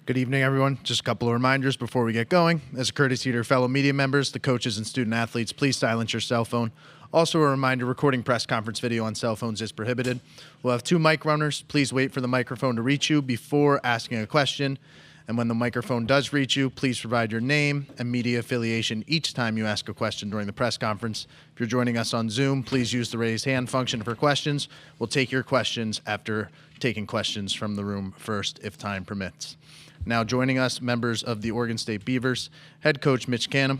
Good evening, everyone. Just a couple of reminders before we get going. As a courtesy to your fellow media members, the coaches and student athletes, please silence your cell phone. Also a reminder, recording press conference video on cell phones is prohibited. We'll have 2 mic runners. Please wait for the microphone to reach you before asking a question. And when the microphone does reach you, please provide your name and media affiliation each time you ask a question during the press conference. If you're joining us on Zoom, please use the raise hand function for questions. We'll take your questions after taking questions from the room first, if time permits. Now joining us, members of the Oregon State Beavers, head coach Mitch Canham,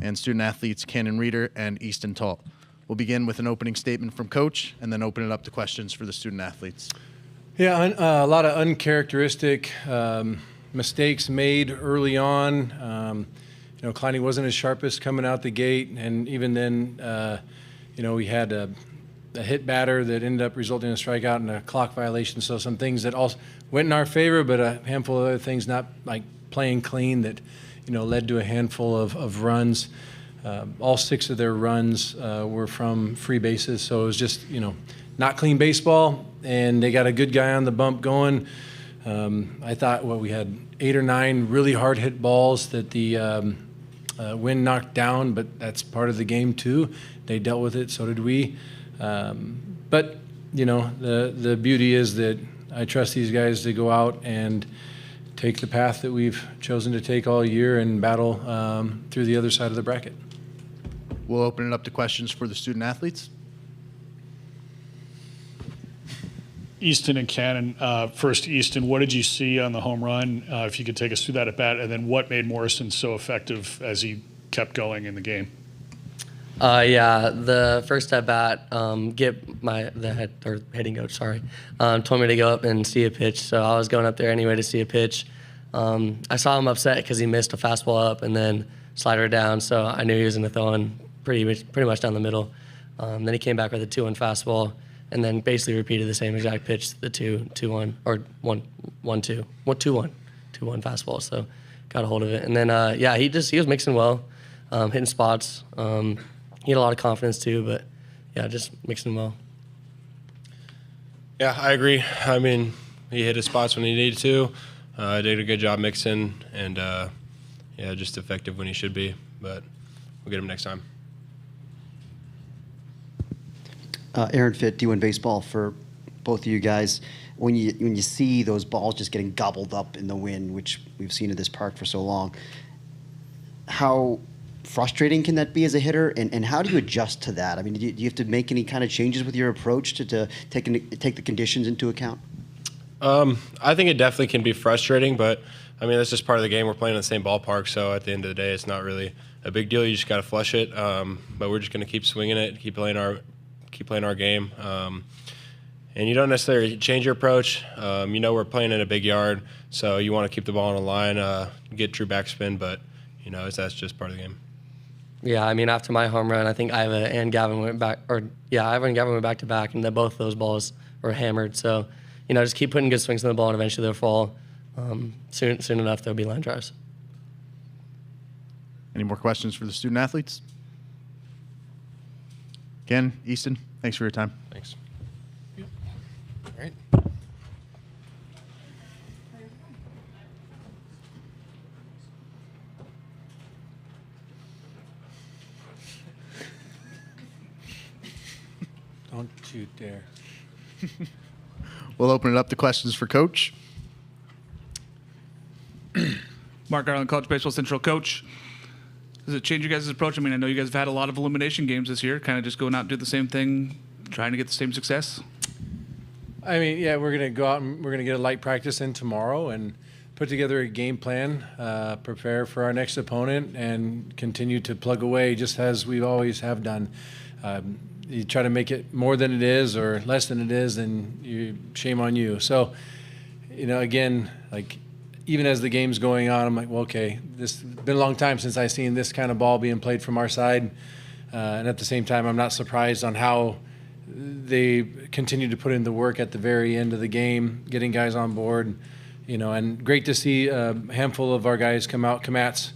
and student athletes Cannon Reeder and Easton Tall. We'll begin with an opening statement from Coach and then open it up to questions for the student athletes. Yeah, a lot of uncharacteristic mistakes made early on. Kleine wasn't his sharpest coming out the gate, and even then, we had a hit batter that ended up resulting in a strikeout and a clock violation. So some things that also went in our favor, but a handful of other things not like playing clean that, led to a handful of runs. All 6 of their runs were from free bases, so it was just, not clean baseball, and they got a good guy on the bump going. I thought we had 8 or 9 really hard hit balls that the wind knocked down, but that's part of the game too. They dealt with it, so did we. But the beauty is that I trust these guys to go out and take the path that we've chosen to take all year and battle through the other side of the bracket. We'll open it up to questions for the student athletes. Easton and Cannon. First, Easton, what did you see on the home run? If you could take us through that at bat, and then what made Morrison so effective as he kept going in the game? The first at bat, hitting coach, told me to go up and see a pitch. So I was going up there anyway to see a pitch. I saw him upset because he missed a fastball up and then slider down. So I knew he was going to throw in pretty much down the middle. Then he came back with a 2-1 fastball and then basically repeated the same exact pitch, the 2-1 or 1-2, 2-1 fastball. So got a hold of it. And then he was mixing well, hitting spots. He had a lot of confidence too, but just mixing well. Yeah, I agree. I mean, he hit his spots when he needed to. Did a good job mixing, and just effective when he should be. But we'll get him next time. Aaron Fitt, D1 Baseball for both of you guys. When you see those balls just getting gobbled up in the wind, which we've seen at this park for so long, how frustrating can that be as a hitter, and how do you adjust to that? I mean, do you have to make any kind of changes with your approach to take the conditions into account? I think it definitely can be frustrating, but I mean that's just part of the game. We're playing in the same ballpark, so at the end of the day, it's not really a big deal. You just got to flush it, but we're just going to keep swinging it, keep playing our game, and you don't necessarily change your approach. We're playing in a big yard, so you want to keep the ball on the line, get true backspin, but that's just part of the game. Yeah, I mean, after my home run, I think Ivan and Gavin went back to back, and then both those balls were hammered. So, just keep putting good swings on the ball, and eventually they'll fall. Soon enough, there'll be line drives. Any more questions for the student athletes? Ken, Easton, thanks for your time. Thanks. Yep. All right. Don't you dare. We'll open it up to questions for Coach. Mark Garland, College Baseball Central coach. Does it change your guys' approach? I mean, I know you guys have had a lot of elimination games this year, kind of just going out and do the same thing, trying to get the same success. I mean, we're going to go out and we're going to get a light practice in tomorrow and put together a game plan, prepare for our next opponent, and continue to plug away just as we always have done. You try to make it more than it is or less than it is, then shame on you. So, again, even as the game's going on, I'm like, well, okay, this has been a long time since I've seen this kind of ball being played from our side. And at the same time, I'm not surprised on how they continue to put in the work at the very end of the game, getting guys on board, and great to see a handful of our guys come out, Kamatz,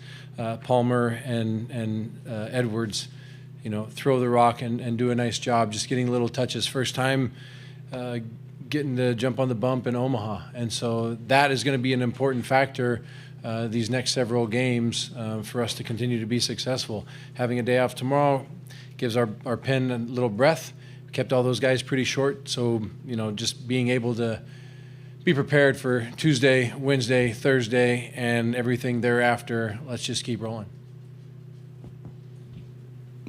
Palmer, and Edwards, throw the rock and do a nice job, just getting little touches. First time getting to jump on the bump in Omaha. And so that is going to be an important factor these next several games for us to continue to be successful. Having a day off tomorrow gives our pen a little breath. We kept all those guys pretty short, so just being able to be prepared for Tuesday, Wednesday, Thursday, and everything thereafter. Let's just keep rolling.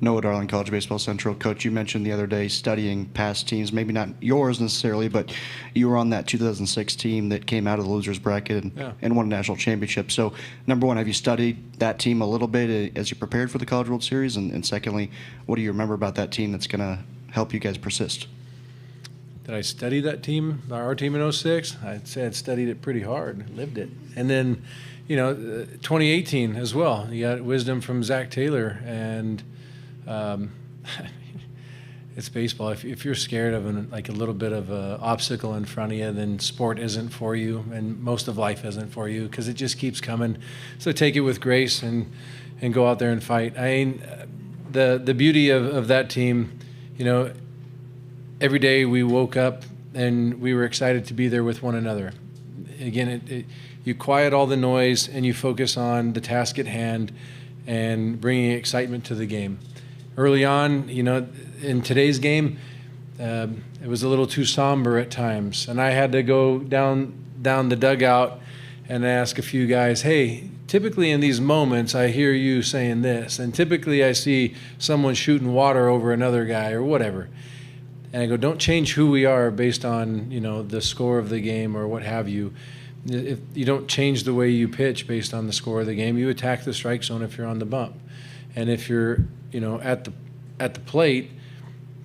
Noah Darling, College Baseball Central. Coach, you mentioned the other day studying past teams, maybe not yours necessarily, but you were on that 2006 team that came out of the losers bracket and won a national championship. So, number one, have you studied that team a little bit as you prepared for the College World Series? And secondly, what do you remember about that team that's going to help you guys persist? Did I study that team, our team in 06? I'd say I'd studied it pretty hard, lived it. And then, 2018 as well. You got wisdom from Zach Taylor, and it's baseball. If you're scared of a little bit of an obstacle in front of you, then sport isn't for you, and most of life isn't for you because it just keeps coming. So take it with grace and go out there and fight. I mean, the beauty of that team, every day we woke up and we were excited to be there with one another. Again, you quiet all the noise and you focus on the task at hand and bringing excitement to the game. Early on, in today's game, it was a little too somber at times, and I had to go down the dugout and ask a few guys, hey, typically in these moments I hear you saying this, and typically I see someone shooting water over another guy or whatever. And I go, don't change who we are based on, the score of the game or what have you. If you don't change the way you pitch based on the score of the game, you attack the strike zone if you're on the bump. And if you're, at the plate,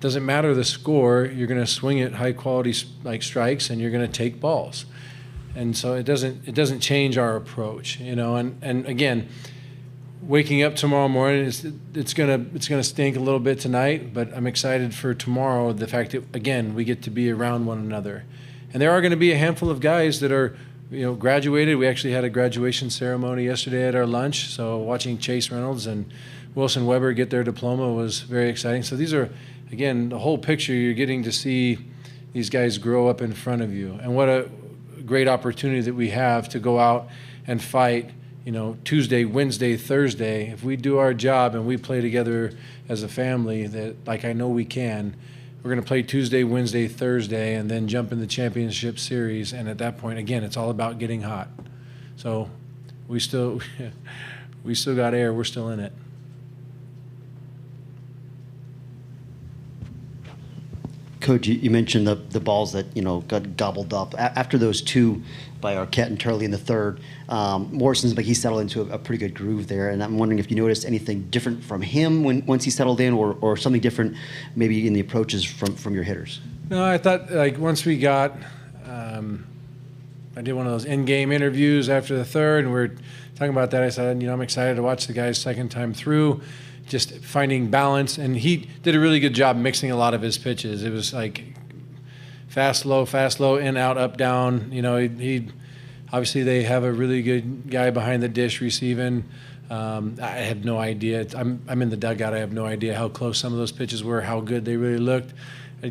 doesn't matter the score, you're going to swing at high quality strikes and you're going to take balls. And so it doesn't change our approach, and again, waking up tomorrow morning, it's gonna stink a little bit tonight, but I'm excited for tomorrow. The fact that again we get to be around one another, and there are going to be a handful of guys that are graduated. We actually had a graduation ceremony yesterday at our lunch, so watching Chase Reynolds and Wilson Weber get their diploma was very exciting. So these are again the whole picture. You're getting to see these guys grow up in front of you, and what a great opportunity that we have to go out and fight. Tuesday, Wednesday, Thursday, if we do our job and we play together as a family, that like I know we can, we're going to play Tuesday, Wednesday, Thursday, and then jump in the championship series. And at that point, again, it's all about getting hot. So we still got air. We're still in it. Coach, you mentioned the balls that got gobbled up after those two by Arquette and Turley in the third. Morrison's he settled into a pretty good groove there, and I'm wondering if you noticed anything different from him once he settled in, or something different maybe in the approaches from your hitters. No, I thought once we got, I did one of those in-game interviews after the third, and we were talking about that. I said, I'm excited to watch the guys second time through. Just finding balance, and he did a really good job mixing a lot of his pitches. It was fast, low, in, out, up, down. He obviously they have a really good guy behind the dish receiving. I have no idea. I'm in the dugout. I have no idea how close some of those pitches were, how good they really looked.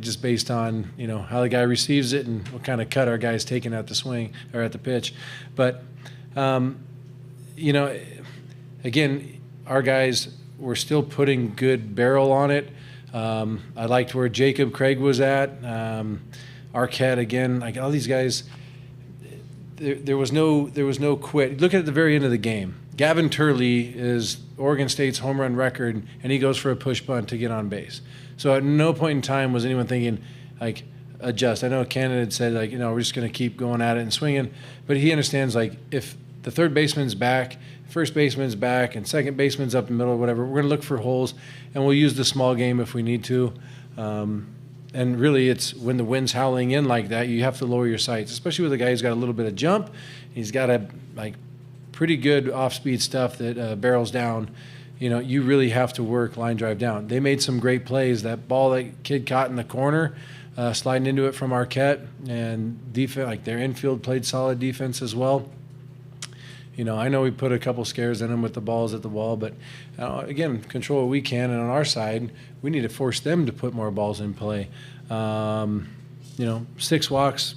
Just based on how the guy receives it and what kind of cut our guy's taking at the swing or at the pitch. But again, our guys. We're still putting good barrel on it. I liked where Jacob Craig was at. Arquette again, all these guys. There was no quit. Look at the very end of the game. Gavin Turley is Oregon State's home run record, and he goes for a push bunt to get on base. So at no point in time was anyone thinking adjust. I know Canada had said we're just going to keep going at it and swinging, but he understands if the third baseman's back, first baseman's back, and second baseman's up the middle or whatever, we're going to look for holes, and we'll use the small game if we need to. And really, it's when the wind's howling in like that, you have to lower your sights, especially with a guy who's got a little bit of jump. He's got a pretty good off-speed stuff that barrels down. You really have to work line drive down. They made some great plays. That ball that kid caught in the corner, sliding into it from Arquette, and defense, their infield played solid defense as well. I know we put a couple scares in them with the balls at the wall, but again, control what we can. And on our side, we need to force them to put more balls in play. 6 walks,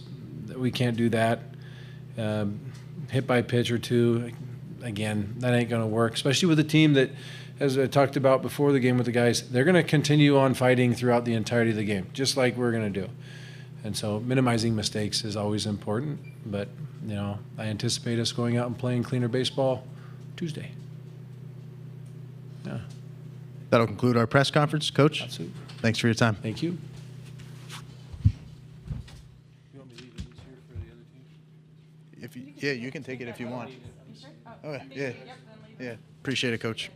we can't do that. Hit by pitch or 2, again, that ain't going to work, especially with a team that, as I talked about before the game with the guys, they're going to continue on fighting throughout the entirety of the game, just like we're going to do. And so minimizing mistakes is always important, but, I anticipate us going out and playing cleaner baseball Tuesday. Yeah. That'll conclude our press conference. Coach, Absolutely. thanks for your time. Thank you. Yeah, you can take it if you want. Okay, yeah. Appreciate it, Coach.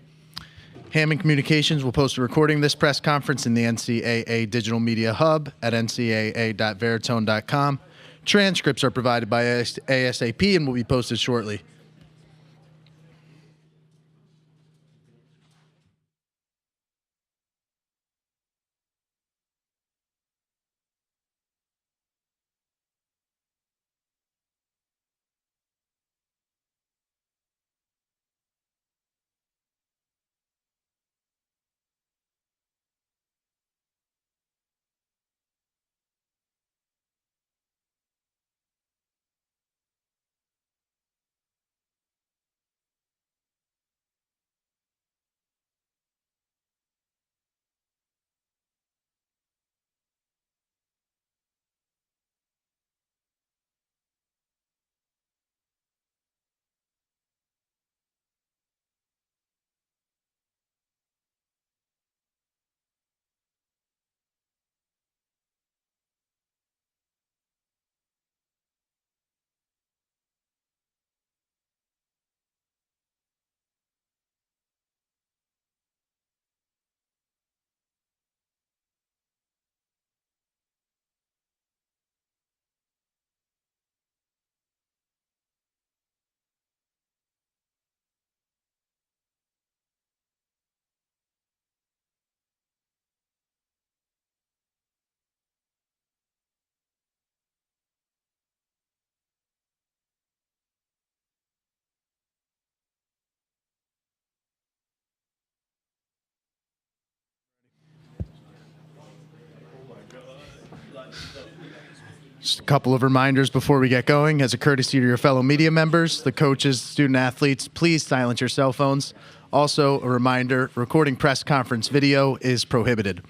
Hammond Communications will post a recording of this press conference in the NCAA Digital Media Hub at ncaa.veritone.com. Transcripts are provided by ASAP and will be posted shortly. Just a couple of reminders before we get going. As a courtesy to your fellow media members, the coaches, student athletes, please silence your cell phones. Also, a reminder, recording press conference video is prohibited.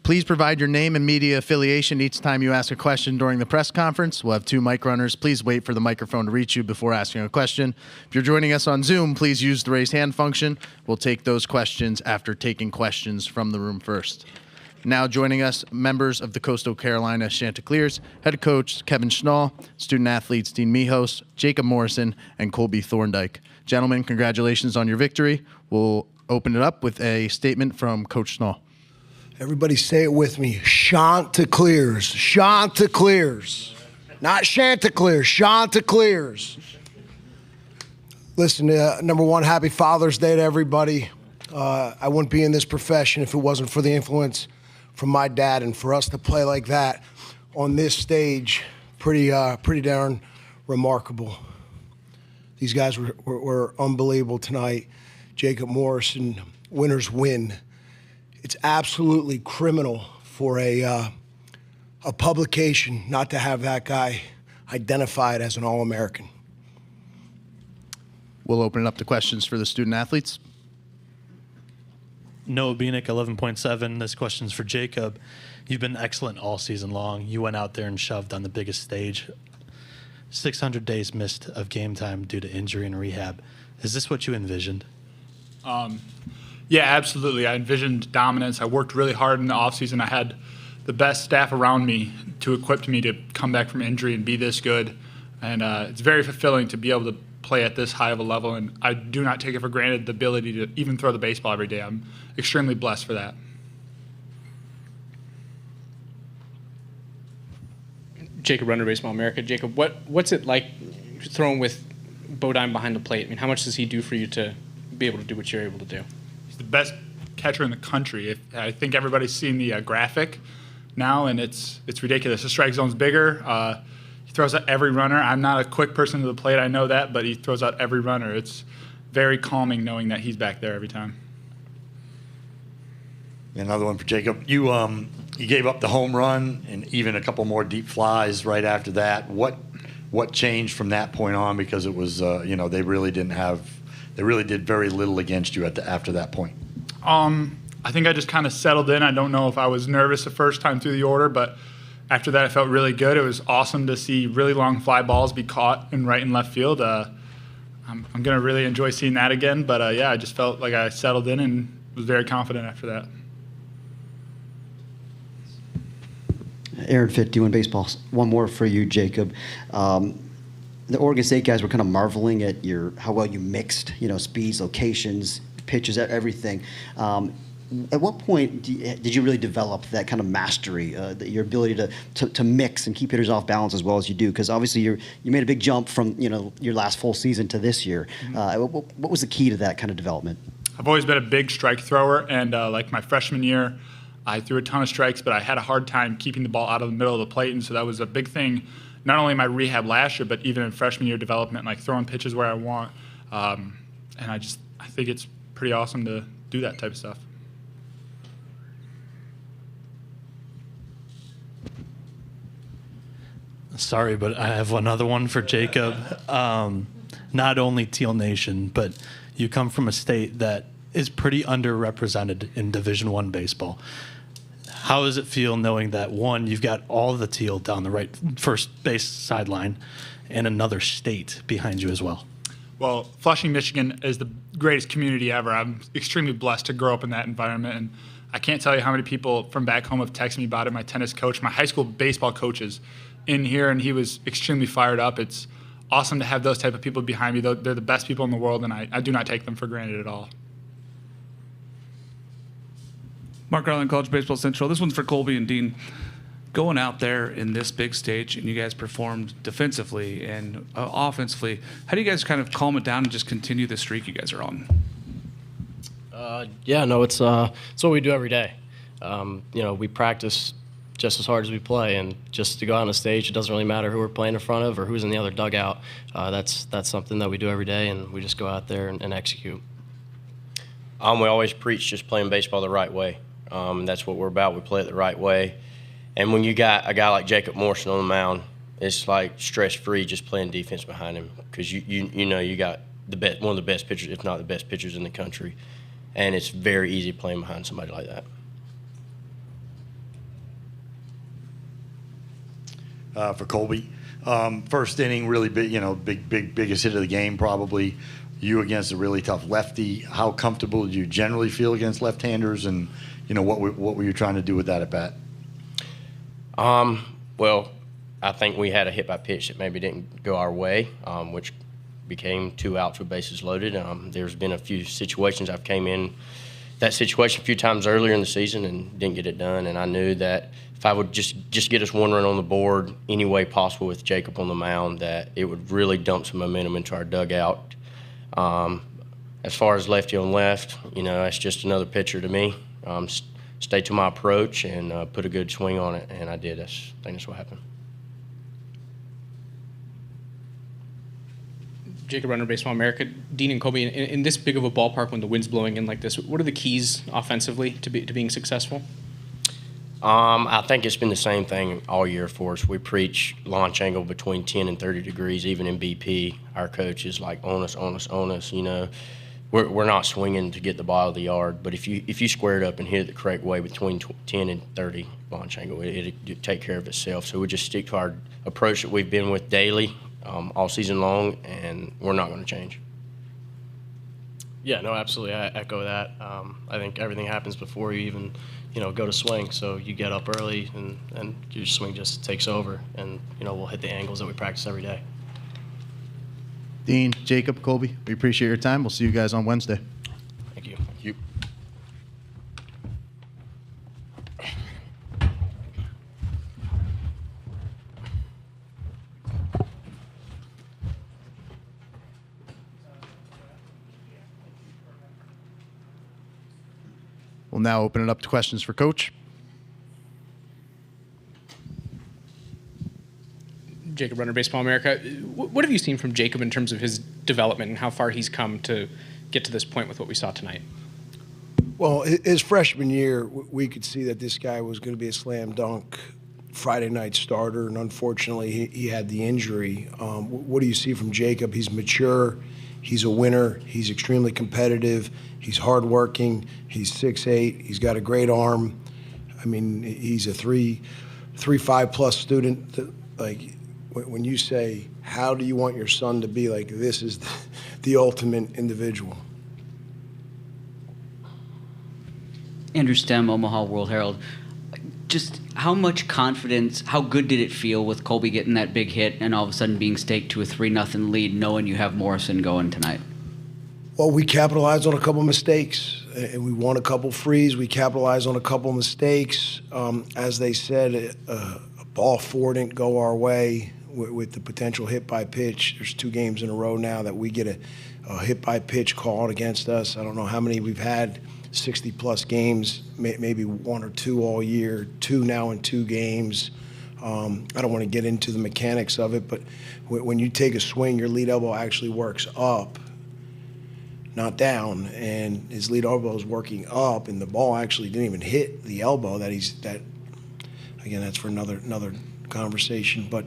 Please provide your name and media affiliation each time you ask a question during the press conference. We'll have 2 mic runners. Please wait for the microphone to reach you before asking a question. If you're joining us on Zoom, please use the raise hand function. We'll take those questions after taking questions from the room first. Now joining us, members of the Coastal Carolina Chanticleers, head coach Kevin Schnall, student athletes Dean Mijos, Jacob Morrison, and Colby Thorndike. Gentlemen, congratulations on your victory. We'll open it up with a statement from Coach Schnall. Everybody say it with me. Chanticleers. Chanticleers. Not Chanticleers. Chanticleers. Listen, number one, happy Father's Day to everybody. I wouldn't be in this profession if it wasn't for the influence from my dad, and for us to play like that on this stage, pretty darn remarkable. These guys were unbelievable tonight. Jacob Morrison, winners win. It's absolutely criminal for a publication not to have that guy identified as an All-American. We'll open it up to questions for the student athletes. Noah Bieniek, 11.7. This question's for Jacob. You've been excellent all season long. You went out there and shoved on the biggest stage. 600 days missed of game time due to injury and rehab. Is this what you envisioned? Yeah, absolutely. I envisioned dominance. I worked really hard in the offseason. I had the best staff around me to equip me to come back from injury and be this good. And it's very fulfilling to be able to play at this high of a level. And I do not take it for granted the ability to even throw the baseball every day. I'm extremely blessed for that. Jacob Runner, Baseball America. Jacob, what's it like throwing with Bodine behind the plate? I mean, how much does he do for you to be able to do what you're able to do? He's the best catcher in the country. I think everybody's seen the graphic now, and it's ridiculous. The strike zone's bigger. He throws out every runner. I'm not a quick person to the plate, I know that, but he throws out every runner. It's very calming knowing that he's back there every time. Another one for Jacob. You You gave up the home run and even a couple more deep flies right after that. What changed from that point on? Because it was, they really did very little against you after that point. I think I just kind of settled in. I don't know if I was nervous the first time through the order, but after that, I felt really good. It was awesome to see really long fly balls be caught in right and left field. I'm going to really enjoy seeing that again. But, I just felt like I settled in and was very confident after that. Aaron Fitt, doing baseball. One more for you, Jacob. The Oregon State guys were kind of marveling at how well you mixed, speeds, locations, pitches, everything. At what point did you really develop that kind of mastery, your ability to mix and keep hitters off balance as well as you do? Because obviously you made a big jump from your last full season to this year. What was the key to that kind of development? I've always been a big strike thrower, and like my freshman year, I threw a ton of strikes, but I had a hard time keeping the ball out of the middle of the plate, and so that was a big thing, not only in my rehab last year, but even in freshman year development, like throwing pitches where I want. And I think it's pretty awesome to do that type of stuff. Sorry, but I have another one for Jacob. Not only Teal Nation, but you come from a state that is pretty underrepresented in Division I baseball. How does it feel knowing that, one, you've got all the Teal down the right first base sideline and another state behind you as well? Well, Flushing, Michigan is the greatest community ever. I'm extremely blessed to grow up in that environment, and I can't tell you how many people from back home have texted me about it. My tennis coach, my high school baseball coaches in here, and he was extremely fired up. It's awesome to have those type of people behind me. They're the best people in the world, and I do not take them for granted at all. Mark Garland, College Baseball Central. This one's for Colby and Dean. Going out there in this big stage, and you guys performed defensively and offensively, how do you guys kind of calm it down and just continue the streak you guys are on? It's what we do every day. We practice just as hard as we play, and just to go out on the stage, it doesn't really matter who we're playing in front of or who's in the other dugout. That's something that we do every day, and we just go out there and execute. We always preach just playing baseball the right way. That's what we're about. We play it the right way. And when you got a guy like Jacob Morrison on the mound, it's like stress-free just playing defense behind him, because you got one of the best pitchers, if not the best pitchers in the country, and it's very easy playing behind somebody like that. For Colby, first inning, really big, biggest hit of the game probably. You against a really tough lefty. How comfortable do you generally feel against left-handers, and what were you trying to do with that at bat? Well, I think we had a hit by pitch that maybe didn't go our way, which became 2 outs with bases loaded. There's been a few situations I've came in that situation a few times earlier in the season and didn't get it done, and I knew that if I would just get us 1 run on the board any way possible with Jacob on the mound, that it would really dump some momentum into our dugout. As far as lefty on left, that's just another pitcher to me. Stay to my approach and put a good swing on it, and I did. I think that's what happened. Jacob Runner, Baseball America. Dean and Kobe, in this big of a ballpark when the wind's blowing in like this, what are the keys offensively to being successful? I think it's been the same thing all year for us. We preach launch angle between 10 and 30 degrees, even in BP. Our coach is like on us. We're not swinging to get the ball of the yard, but if you square it up and hit it the correct way between 10 and 30 launch angle, it'll take care of itself. So we just stick to our approach that we've been with daily all season long, and we're not going to change. Yeah, no, absolutely. I echo that. I think everything happens before you even go to swing. So you get up early, and your swing just takes over, and we'll hit the angles that we practice every day. Dean, Jacob, Colby, we appreciate your time. We'll see you guys on Wednesday. Thank you. Thank you. We'll now open it up to questions for Coach. Jacob Runner, Baseball America. What have you seen from Jacob in terms of his development and how far he's come to get to this point with what we saw tonight? Well, his freshman year, we could see that this guy was going to be a slam dunk Friday night starter, and unfortunately, he had the injury. What do you see from Jacob? He's mature. He's a winner. He's extremely competitive. He's hardworking. He's 6'8". He's got a great arm. I mean, he's a 3.5 plus student. Like, when you say, how do you want your son to be? Like, this is the ultimate individual. Andrew Stem, Omaha World Herald. Just how much confidence, how good did it feel with Colby getting that big hit and all of a sudden being staked to a 3-0 lead, knowing you have Morrison going tonight? Well, we capitalized on a couple mistakes, and we won a couple frees. We capitalized on a couple mistakes. As they said, a ball 4 didn't go our way with the potential hit by pitch. There's 2 games in a row now that we get a hit by pitch called against us. I don't know how many we've had. 60-plus games, maybe 1 or 2 all year, 2 now in 2 games. I don't want to get into the mechanics of it, but when you take a swing, your lead elbow actually works up, not down, and his lead elbow is working up, and the ball actually didn't even hit the elbow. Again, that's for another conversation, but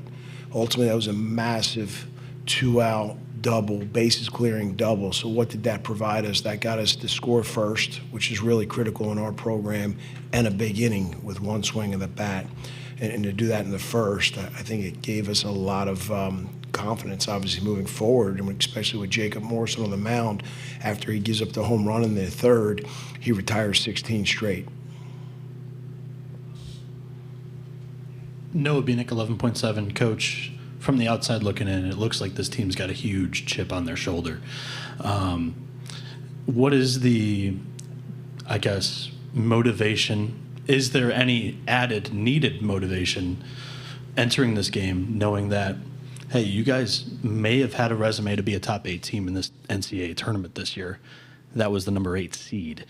ultimately that was a massive 2-out double, bases clearing double. So what did that provide us? That got us to score first, which is really critical in our program, and a big inning with 1 swing of the bat. And to do that in the first, I think it gave us a lot of confidence, obviously, moving forward, and especially with Jacob Morrison on the mound. After he gives up the home run in the 3rd, he retires 16 straight. Noah Bieniek, 11.7, coach. From the outside looking in, it looks like this team's got a huge chip on their shoulder. What is the, I guess, motivation? Is there any added needed motivation entering this game, knowing that, hey, you guys may have had a resume to be a top 8 team in this NCAA tournament this year? That was the number 8 seed.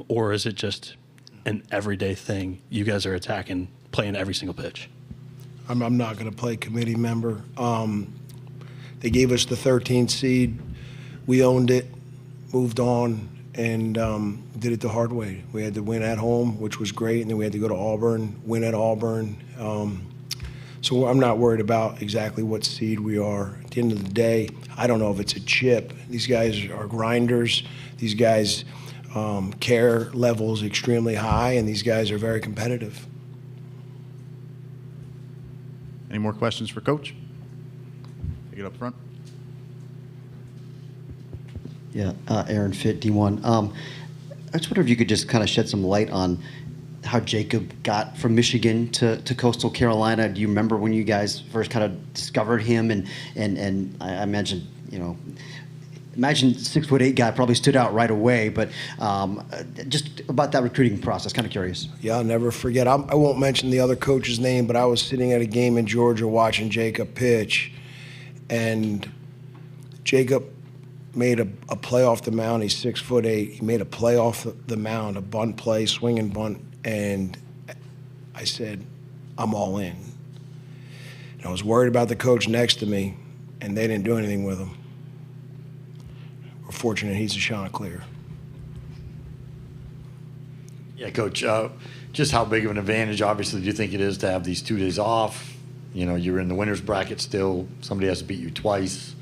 Or is it just an everyday thing? You guys are attacking, playing every single pitch. I'm not going to play committee member. They gave us the 13th seed. We owned it, moved on, and did it the hard way. We had to win at home, which was great, and then we had to go to Auburn, win at Auburn. So I'm not worried about exactly what seed we are. At the end of the day, I don't know if it's a chip. These guys are grinders. These guys' care level is extremely high, and these guys are very competitive. Any more questions for Coach? Take it up front. Yeah, Aaron Fitt, D1. I just wonder if you could just kind of shed some light on how Jacob got from Michigan to Coastal Carolina. Do you remember when you guys first kind of discovered him? And I imagine, imagine 6'8" guy probably stood out right away, but just about that recruiting process, kind of curious. Yeah, I'll never forget. I won't mention the other coach's name, but I was sitting at a game in Georgia watching Jacob pitch, and Jacob made a play off the mound. He's 6'8". He made a play off the mound, a bunt play, swing and bunt, and I said, I'm all in. And I was worried about the coach next to me, and they didn't do anything with him. We're fortunate he's a Chanticleer. Yeah, Coach, just how big of an advantage, obviously, do you think it is to have these 2 days off? You're in the winner's bracket still. Somebody has to beat you twice.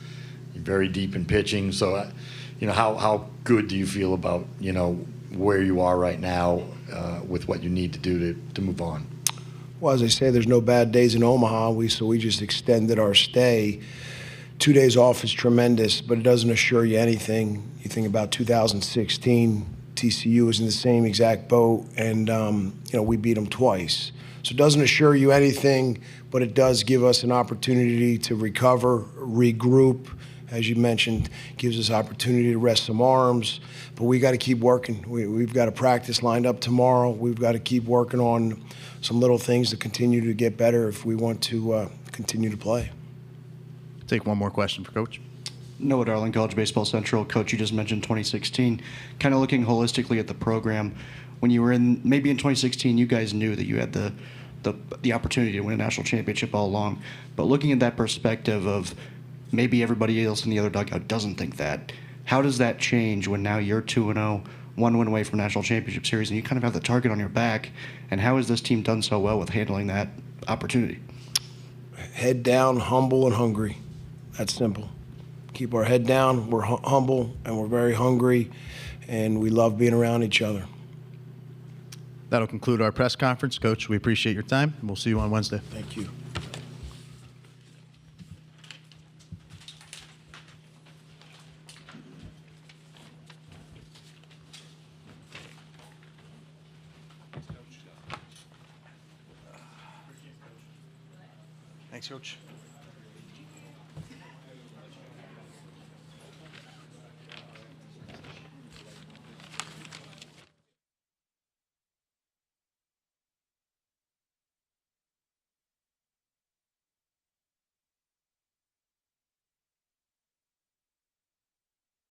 You're very deep in pitching. So, how good do you feel about, where you are right now with what you need to do to move on? Well, as I say, there's no bad days in Omaha, so we just extended our stay. 2 days off is tremendous, but it doesn't assure you anything. You think about 2016, TCU was in the same exact boat, and we beat them twice. So it doesn't assure you anything, but it does give us an opportunity to recover, regroup. As you mentioned, gives us opportunity to rest some arms, but we got to keep working. We've got a practice lined up tomorrow. We've got to keep working on some little things to continue to get better if we want to continue to play. Take one more question for Coach. Noah Darling, College Baseball Central. Coach, you just mentioned 2016. Kind of looking holistically at the program, when you were maybe in 2016, you guys knew that you had the opportunity to win a national championship all along. But looking at that perspective of maybe everybody else in the other dugout doesn't think that, how does that change when now you're 2-0 one win away from national championship series, and you kind of have the target on your back. And how has this team done so well with handling that opportunity? Head down, humble, and hungry. That's simple. Keep our head down. We're humble, and we're very hungry, and we love being around each other. That'll conclude our press conference. Coach, we appreciate your time, and we'll see you on Wednesday. Thank you. Thanks, Coach.